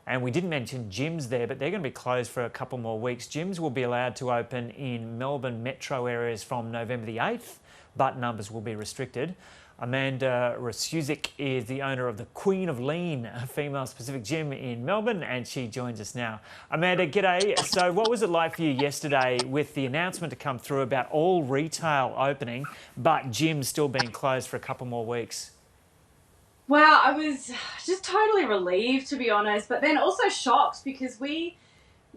And we didn't mention gyms there, but they're going to be closed for a couple more weeks. Gyms will be allowed to open in Melbourne metro areas from November the 8th, but numbers will be restricted. Amanda Rasuzik is the owner of the Queen of Lean, a female-specific gym in Melbourne, and she joins us now. Amanda, g'day. So what was it like for you yesterday with the announcement to come through about all retail opening, but gyms still being closed for a couple more weeks? Well, I was just totally relieved, to be honest, but then also shocked because we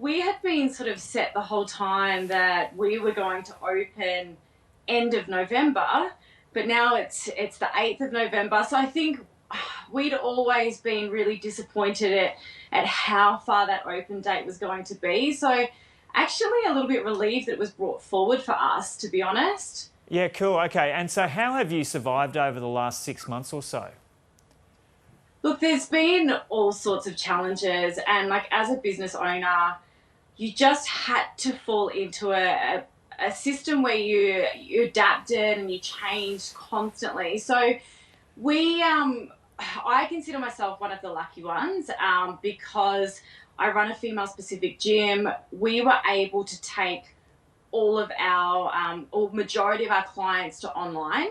had been sort of set the whole time that we were going to open end of November, but now it's the 8th of November. So I think we'd always been really disappointed at how far that open date was going to be. So actually a little bit relieved that it was brought forward for us, to be honest. Yeah, cool. Okay. And so how have you survived over the last 6 months or so? Look, there's been all sorts of challenges, and like as a business owner, you just had to fall into a system where you adapted and you changed constantly. So I consider myself one of the lucky ones because I run a female-specific gym. We were able to take all of our, or majority of our clients to online.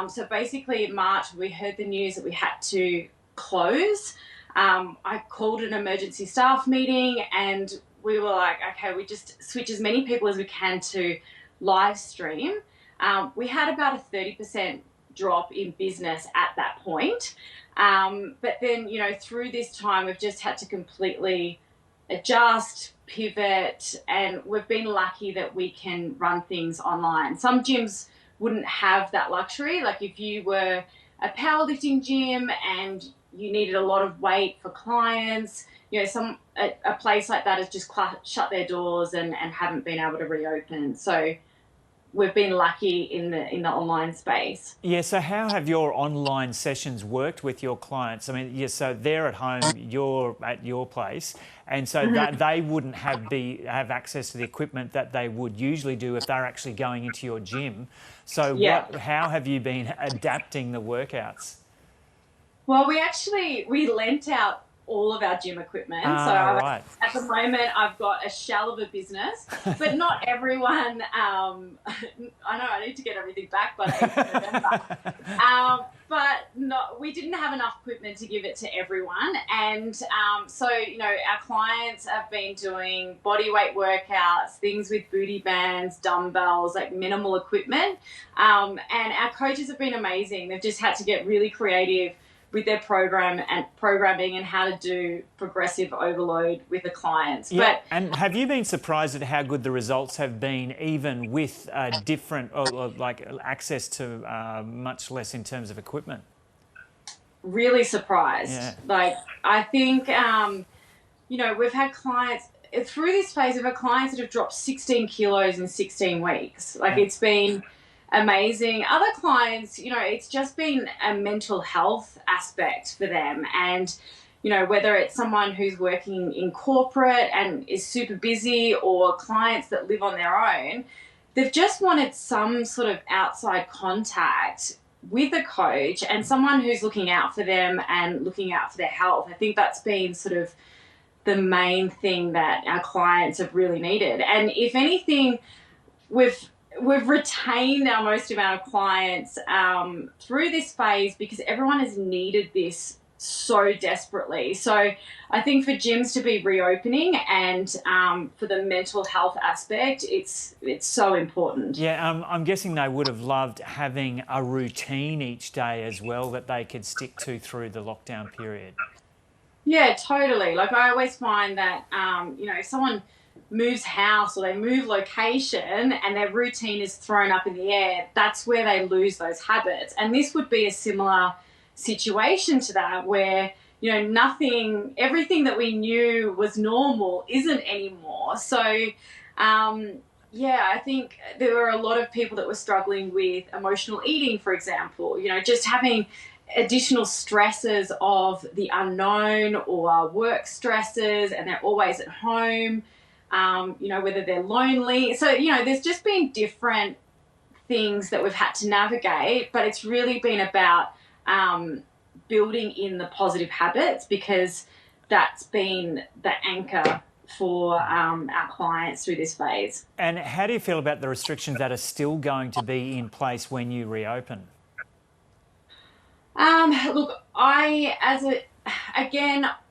So basically in March, we heard the news that we had to close. I called an emergency staff meeting and we were like, okay, we just switch as many people as we can to live stream. We had about a 30% drop in business at that point. But then, through this time, we've just had to completely adjust, pivot, and we've been lucky that we can run things online. Some gyms wouldn't have that luxury. Like if you were a powerlifting gym and you needed a lot of weight for clients, a place like that has just shut their doors and haven't been able to reopen. So we've been lucky in the online space. Yeah, so how have your online sessions worked with your clients? I mean, yeah, so they're at home, you're at your place, and so that they wouldn't have access to the equipment that they would usually do if they're actually going into your gym. So how have you been adapting the workouts? Well, we lent out all of our gym equipment. Right. At the moment, I've got a shell of a business, but not everyone. I know I need to get everything back by 8th of November. But we didn't have enough equipment to give it to everyone. And so, our clients have been doing body weight workouts, things with booty bands, dumbbells, like minimal equipment. And our coaches have been amazing. They've just had to get really creative with their programming and how to do progressive overload with the clients. Yeah, and have you been surprised at how good the results have been, even with different, like access to much less in terms of equipment? Really surprised. Yeah. Like, I think, we've had clients, through this phase, we've had clients that have dropped 16 kilos in 16 weeks. Like, it's been amazing. Other clients, it's just been a mental health aspect for them. And, whether it's someone who's working in corporate and is super busy or clients that live on their own, they've just wanted some sort of outside contact with a coach and someone who's looking out for them and looking out for their health. I think that's been sort of the main thing that our clients have really needed. And if anything, we've retained our most amount of clients through this phase because everyone has needed this so desperately. So I think for gyms to be reopening and for the mental health aspect, it's so important. Yeah, I'm guessing they would have loved having a routine each day as well that they could stick to through the lockdown period. Yeah, totally. Like I always find that, if someone moves house or they move location and their routine is thrown up in the air, that's where they lose those habits. And this would be a similar situation to that where, everything that we knew was normal isn't anymore. So, I think there were a lot of people that were struggling with emotional eating, for example, just having additional stresses of the unknown or work stresses, and they're always at home. Whether they're lonely. So, there's just been different things that we've had to navigate, but it's really been about building in the positive habits because that's been the anchor for our clients through this phase. And how do you feel about the restrictions that are still going to be in place when you reopen? Look,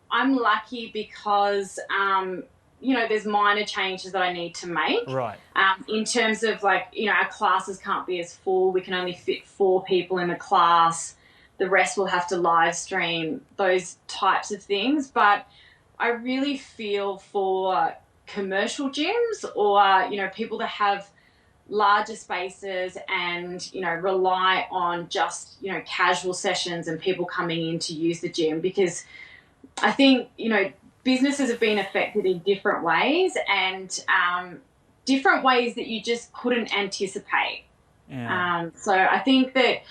I'm lucky because, there's minor changes that I need to make. Right. In terms of our classes can't be as full. We can only fit 4 people in the class. The rest will have to live stream, those types of things. But I really feel for commercial gyms or, people that have larger spaces and, rely on just, casual sessions and people coming in to use the gym, because I think, businesses have been affected in different ways and different ways that you just couldn't anticipate. Yeah. So I think that,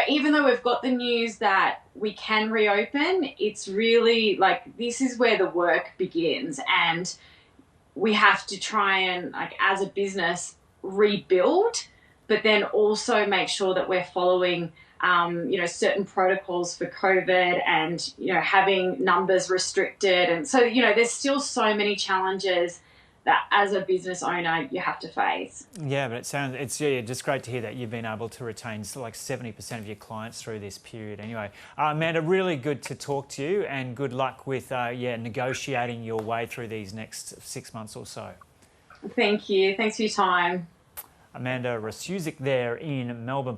even though we've got the news that we can reopen, it's really this is where the work begins, and we have to try and, as a business, rebuild, but then also make sure that we're following certain protocols for COVID and, having numbers restricted. And so, there's still so many challenges that as a business owner you have to face. Yeah, but it's just great to hear that you've been able to retain 70% of your clients through this period anyway. Amanda, really good to talk to you, and good luck with negotiating your way through these next 6 months or so. Thank you. Thanks for your time. Amanda Rasuzik there in Melbourne.